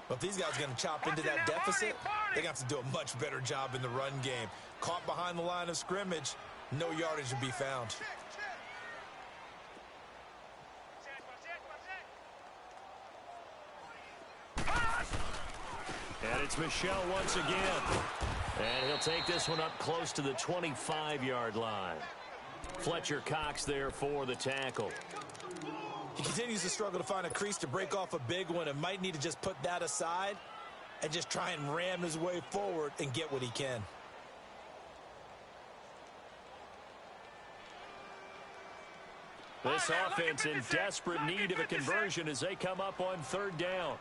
But if these guys are going to chop into that deficit, they're going to have to do a much better job in the run game. Caught behind the line of scrimmage, no yardage to be found. And it's Michel once again. And he'll take this one up close to the 25-yard line. Fletcher Cox there for the tackle. He continues to struggle to find a crease to break off a big one and might need to just put that aside and just try and ram his way forward and get what he can. This offense in desperate need of a conversion as they come up on third down.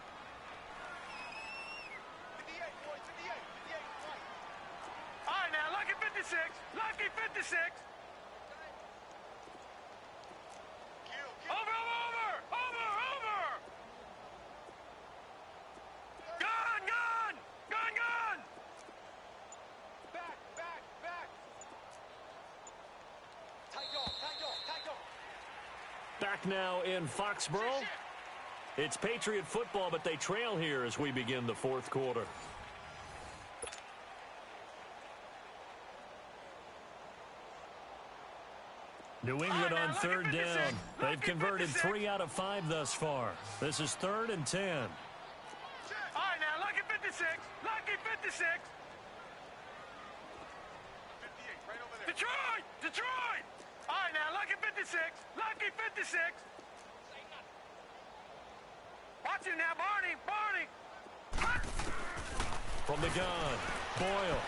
All right, now, lucky 56. Lucky 56. Over. Gun. Back. Tight off. Back now in Foxborough. It's Patriot football, but they trail here as we begin the fourth quarter. New England on third down. They've converted 3 out of 5 thus far. This is 3rd and 10. All right, now, lucky 56. Lucky 56. Detroit. All right, now, lucky 56. Lucky 56. Watch it now, Barney. From the gun, Boyle.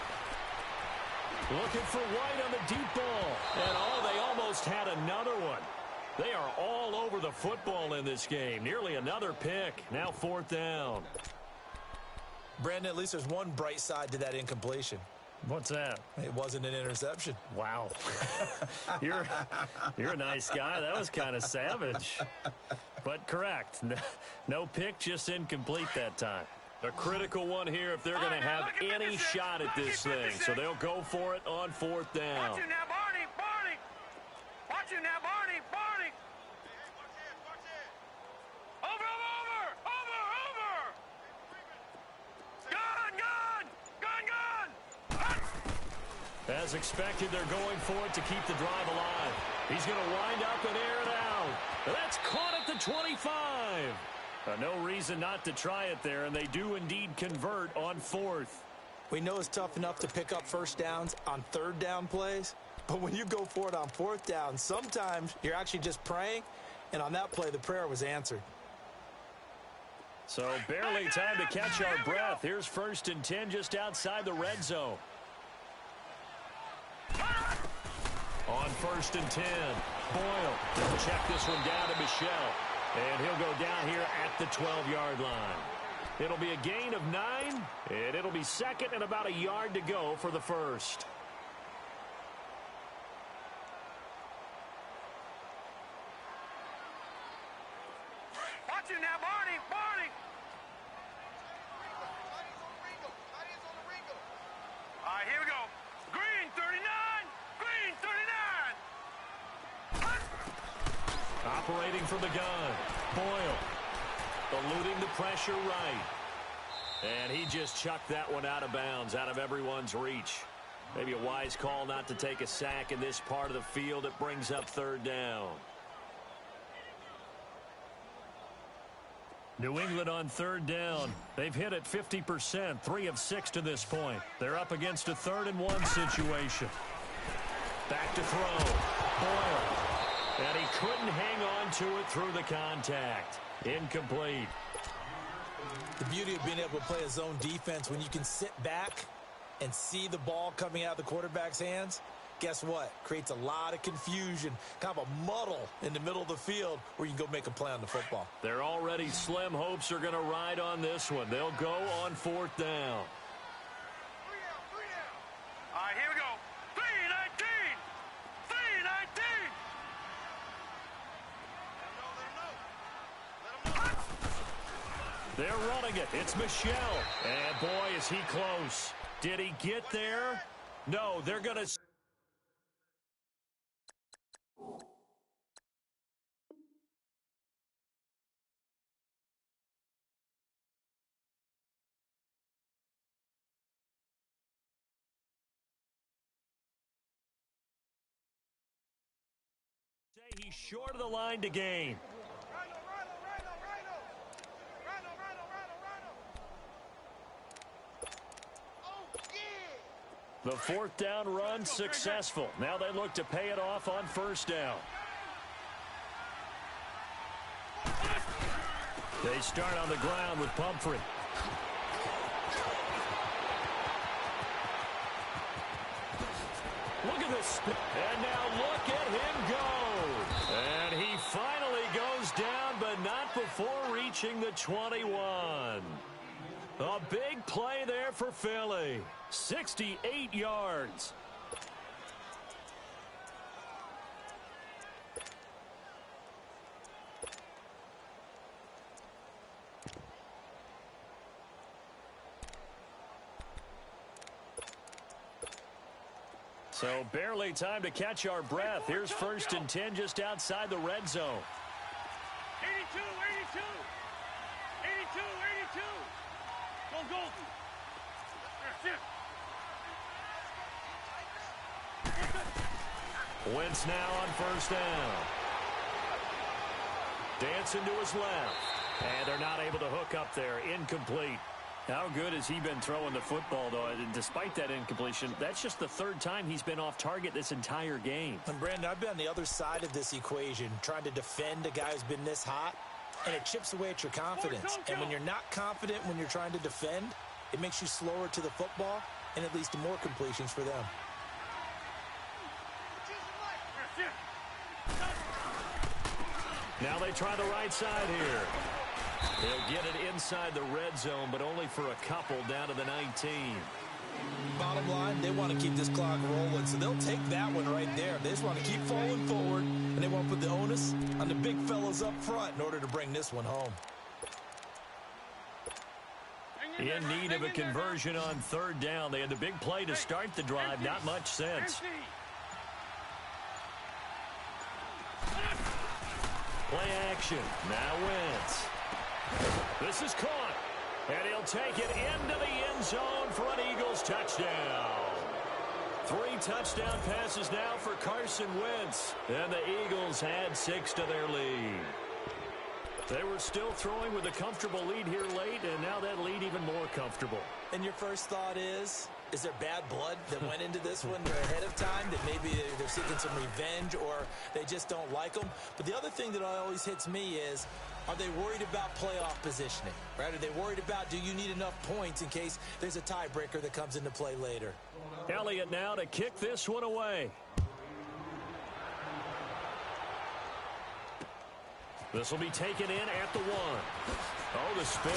Looking for White on the deep ball. And they almost had another one. They are all over the football in this game. Nearly another pick. Now 4th down. Brandon, at least there's one bright side to that incompletion. What's that? It wasn't an interception. Wow. You're a nice guy. That was kind of savage. But correct. No pick, just incomplete that time. A critical one here if they're going to have any shot at this thing. So they'll go for it on 4th down. Watch it now, Barney. Watch it now, Barney. Over. Gun. As expected, they're going for it to keep the drive alive. He's going to wind up and air it out. That's caught at the 25. No reason not to try it there, and they do indeed convert on 4th. We know it's tough enough to pick up first downs on 3rd down plays, but when you go for it on 4th down, sometimes you're actually just praying, and on that play, the prayer was answered. So barely time to catch our breath. Here's 1st and 10 just outside the red zone. On 1st and 10, Boyle will check this one down to Michel. And he'll go down here at the 12-yard line. It'll be a gain of 9, and it'll be 2nd and about a yard to go for the 1st. Watch it now, Barney. All right, here we go. Green 39. Operating from the gun, Boyle. Eluding the pressure right. And he just chucked that one out of bounds, out of everyone's reach. Maybe a wise call not to take a sack in this part of the field. It brings up 3rd down. New England on 3rd down. They've hit it 50%, 3 of 6 to this point. They're up against a 3rd and 1 situation. Back to throw. Boyle. And he couldn't hang on to it through the contact. Incomplete. The beauty of being able to play a zone defense when you can sit back and see the ball coming out of the quarterback's hands, guess what? Creates a lot of confusion, kind of a muddle in the middle of the field where you can go make a play on the football. Their already slim hopes are going to ride on this one. They'll go on 4th down. All right, here we go. 3-19. 3-19. They're running it. It's Michelle. And boy, is he close. Did he get there? No, they're going to... He's short of the line to gain. The 4th down run successful. Now they look to pay it off on 1st down. They start on the ground with Pumphrey. Look at this. And now look at him go. And he finally goes down, but not before reaching the 21. A big play there for Philly. 68 yards. So barely time to catch our breath. Here's 1st and 10 just outside the red zone. 82, 82. 82, 82. Go Golden. Wentz now on 1st down. Dancing to his left. And they're not able to hook up there. Incomplete. How good has he been throwing the football, though? And despite that incompletion, that's just the 3rd time he's been off target this entire game. And, Brandon, I've been on the other side of this equation, trying to defend a guy who's been this hot, and it chips away at your confidence. And when you're not confident when you're trying to defend, it makes you slower to the football, and it leads to more completions for them. Now they try the right side here. They'll get it inside the red zone, but only for a couple down to the 19. Bottom line, they want to keep this clock rolling, so they'll take that one right there. They just want to keep falling forward, and they want to put the onus on the big fellas up front in order to bring this one home. In need of a conversion on 3rd down. They had the big play to start the drive. Not much sense. Play action. Now Wentz. This is caught. And he'll take it into the end zone for an Eagles touchdown. 3 touchdown passes now for Carson Wentz. And the Eagles add 6 to their lead. They were still throwing with a comfortable lead here late, and now that lead even more comfortable. And your first thought is there bad blood that went into this one ahead of time, that maybe they're seeking some revenge or they just don't like them? But the other thing that always hits me is, are they worried about playoff positioning? Right? Are they worried about, do you need enough points in case there's a tiebreaker that comes into play later? Elliott now to kick this one away. This will be taken in at the 1. Oh, the spin.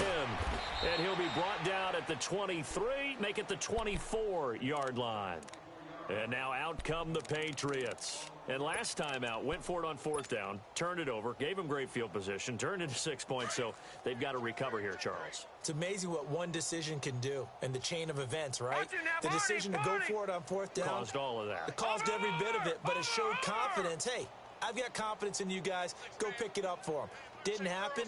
And he'll be brought down at the 23, make it the 24-yard line. And now out come the Patriots. And last time out, went for it on 4th down, turned it over, gave him great field position, turned into 6 points, so they've got to recover here, Charles. It's amazing what one decision can do in the chain of events, right? The decision to go for it on 4th down caused all of that. It caused every bit of it, but it showed confidence. Hey, I've got confidence in you guys. Go pick it up for them. Didn't happen.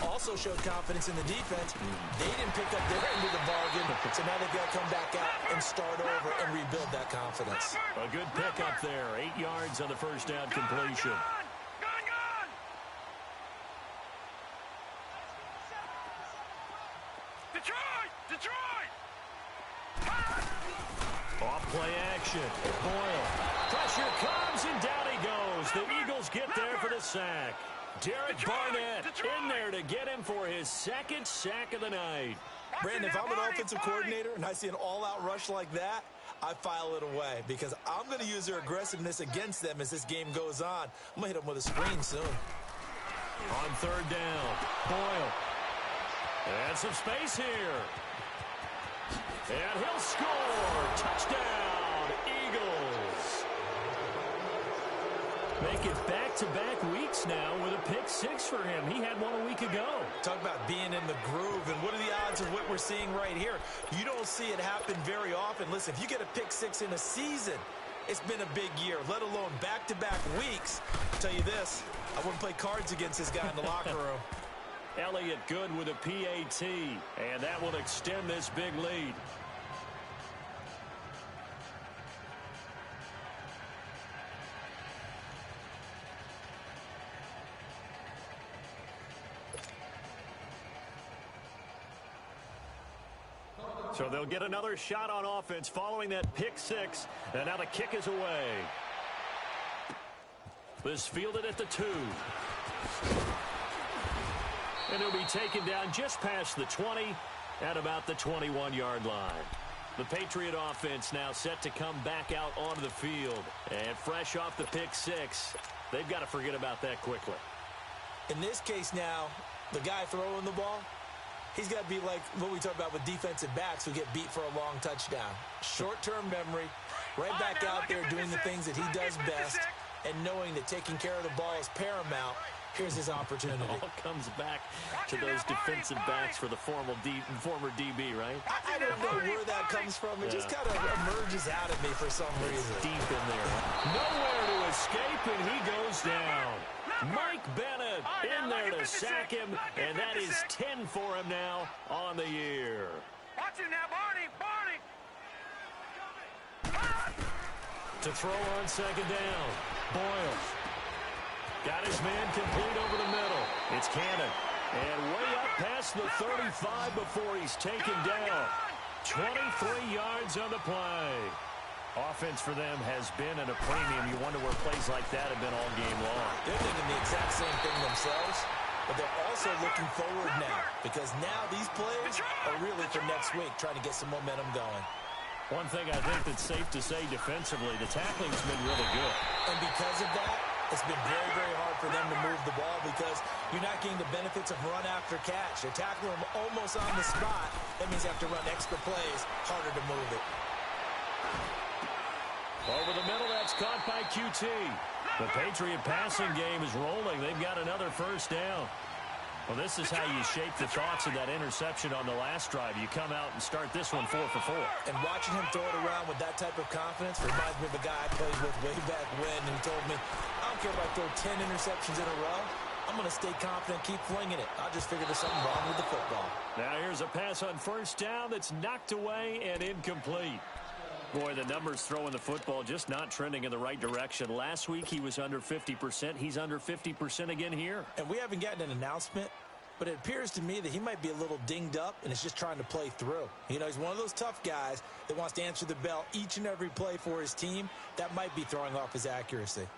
Also showed confidence in the defense. They didn't pick up their end of the bargain, so now they've got to come back out and start over and rebuild that confidence. A good pickup there. 8 yards on the first down completion. Gone! Detroit! Off play action. Boyle. Pressure comes, and down he goes. The Eagles get there for the sack. Derek Barnett in there to get him for his 2nd sack of the night. Brandon, if I'm an offensive coordinator and I see an all-out rush like that, I file it away because I'm going to use their aggressiveness against them as this game goes on. I'm going to hit them with a screen soon. On third down, Boyle. And some space here. And he'll score. Touchdown, Eagles. Make it back-to-back weeks now with a pick-6 for him. He had one a week ago. Talk about being in the groove, and what are the odds of what we're seeing right here? You don't see it happen very often. Listen, if you get a pick-6 in a season, it's been a big year, let alone back-to-back weeks. I'll tell you this, I wouldn't play cards against this guy in the locker room. Elliott good with a PAT, and that will extend this big lead. So they'll get another shot on offense following that pick-6, and now the kick is away. This fielded at the 2. And he'll be taken down just past the 20 at about the 21-yard line. The Patriot offense now set to come back out onto the field. And fresh off the pick-6, they've got to forget about that quickly. In this case now, the guy throwing the ball, he's got to be like what we talk about with defensive backs who get beat for a long touchdown. Short-term memory, right back out there doing the things that he does best, and knowing that taking care of the ball is paramount. Here's his opportunity. It all comes back to those defensive backs for the former DB, right? I don't know where that comes from. It just kind of emerges out of me for some reason. Deep in there. Nowhere to escape, and he goes down. Mike Bennett in there to sack him, and that is 10 for him now on the year. Watch him now, Barney. To throw on second down, Boyle. Got his man complete over the middle. It's Cannon. And way up past the 35 before he's taken down. 23 yards on the play. Offense for them has been at a premium. You wonder where plays like that have been all game long. They're thinking the exact same thing themselves, but they're also looking forward now because now these plays are really for next week, trying to get some momentum going. One thing I think that's safe to say defensively, the tackling's been really good. And because of that, it's been very, very hard for them to move the ball because you're not getting the benefits of run after catch. You're tackling them almost on the spot. That means you have to run extra plays, harder to move it. Over the middle, that's caught by QT. The Patriot passing game is rolling. They've got another first down. Well, this is how you shape the thoughts of that interception on the last drive. You come out and start this one 4 for 4. And watching him throw it around with that type of confidence reminds me of a guy I played with way back when who told me, I don't care if I throw 10 interceptions in a row. I'm going to stay confident, keep flinging it. I just figured there's something wrong with the football. Now here's a pass on first down that's knocked away and incomplete. Boy, the numbers throwing the football just not trending in the right direction. Last week he was under 50%. He's under 50% again here. And we haven't gotten an announcement, but it appears to me that he might be a little dinged up and is just trying to play through. You know, he's one of those tough guys that wants to answer the bell each and every play for his team. That might be throwing off his accuracy.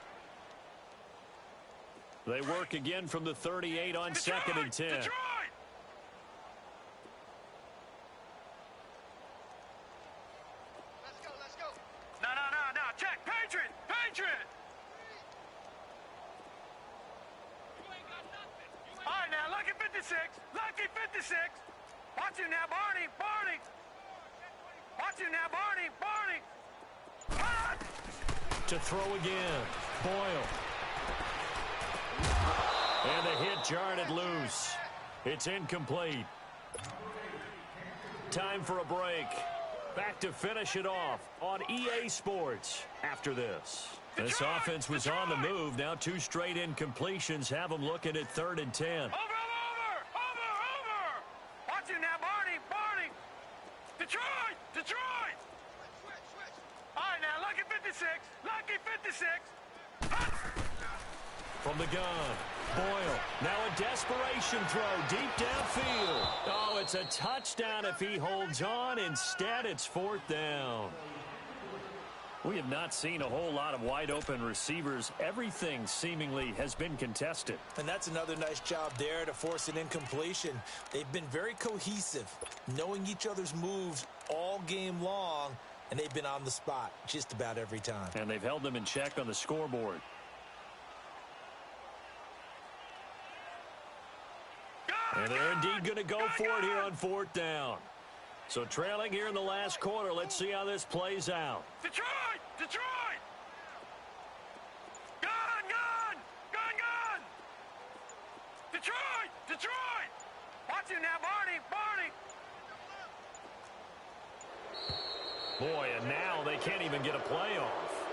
They work again from the 38 on second and 10. Detroit! Let's go. No. Check. Patriot. All right, now, lucky 56. Watch him now, Barney. Watch him now, Barney. To throw again, Boyle. And the hit jarred it loose. It's incomplete. Time for a break. Back to finish it off on EA Sports after this. This offense was on the move. Now 2 straight incompletions have them looking at 3rd and 10. Over. Watch him now, Barney. Detroit. All right, now, lucky 56. From the gun, Boyle. Now a desperation throw deep downfield. Oh, it's a touchdown if he holds on. Instead, it's 4th down. We have not seen a whole lot of wide-open receivers. Everything seemingly has been contested. And that's another nice job there to force an incompletion. They've been very cohesive, knowing each other's moves all game long, and they've been on the spot just about every time. And they've held them in check on the scoreboard. And they're indeed going to go for it here on 4th down. So trailing here in the last quarter. Let's see how this plays out. Detroit! Detroit! Gun! Gun! Gun! Gun! Detroit! Detroit! Watch him now, Barney! Barney! Boy, and now they can't even get a play off.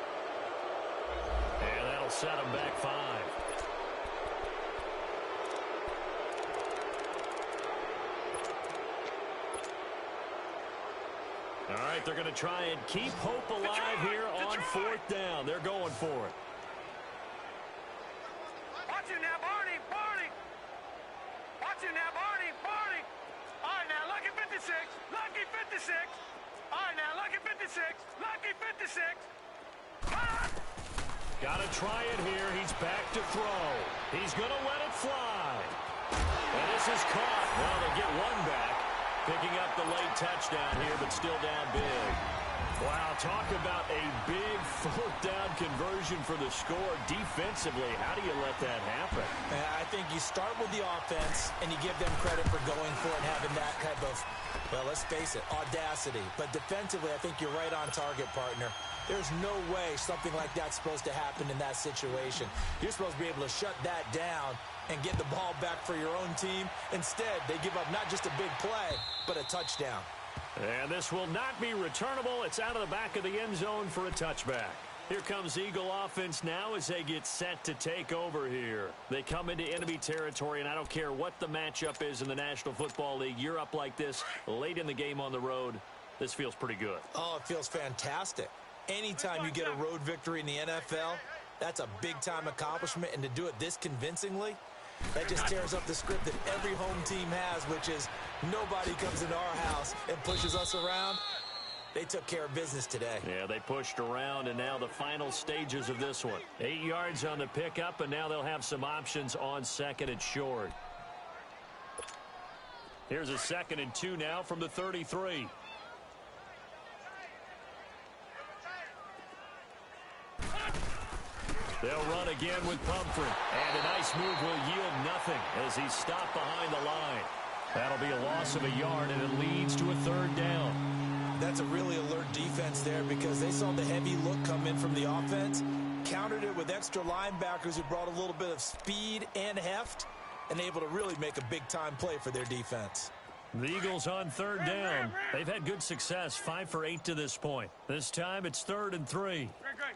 And that'll set them back 5. All right, they're going to try and keep hope alive here on 4th down. They're going for it. Watch him now, Barney! Barney! Watch him now, Barney! Barney! All right, now, lucky 56! Lucky 56! All right, now, lucky 56! Lucky 56! Got to try it here. He's back to throw. He's going to let it fly. And this is caught. Well, they get one back. Picking up the late touchdown here, but still down big. Wow, talk about a big 4th down conversion for the score. Defensively, how do you let that happen? I think you start with the offense, and you give them credit for going for it and having that type of, well, let's face it, audacity. But defensively, I think you're right on target, partner. There's no way something like that's supposed to happen in that situation. You're supposed to be able to shut that down and get the ball back for your own team. Instead, they give up not just a big play, but a touchdown. And this will not be returnable. It's out of the back of the end zone for a touchback. Here comes Eagle offense now as they get set to take over here. They come into enemy territory, and I don't care what the matchup is in the National Football League. You're up like this late in the game on the road. This feels pretty good. Oh, it feels fantastic. Anytime you get a road victory in the NFL, that's a big-time accomplishment, and to do it this convincingly, that just tears up the script that every home team has, which is nobody comes into our house and pushes us around. They took care of business today. Yeah, they pushed around, and now the final stages of this one. 8 yards on the pickup, and now they'll have some options on 2nd and short. Here's a 2nd and 2 now from the 33. They'll run again with Pumphrey. And a nice move will yield nothing as he's stopped behind the line. That'll be a loss of a yard, and it leads to a 3rd down. That's a really alert defense there because they saw the heavy look come in from the offense, countered it with extra linebackers who brought a little bit of speed and heft, and able to really make a big-time play for their defense. The Eagles on 3rd down. They've had good success, 5 for 8 to this point. This time it's 3rd and 3. Great, great.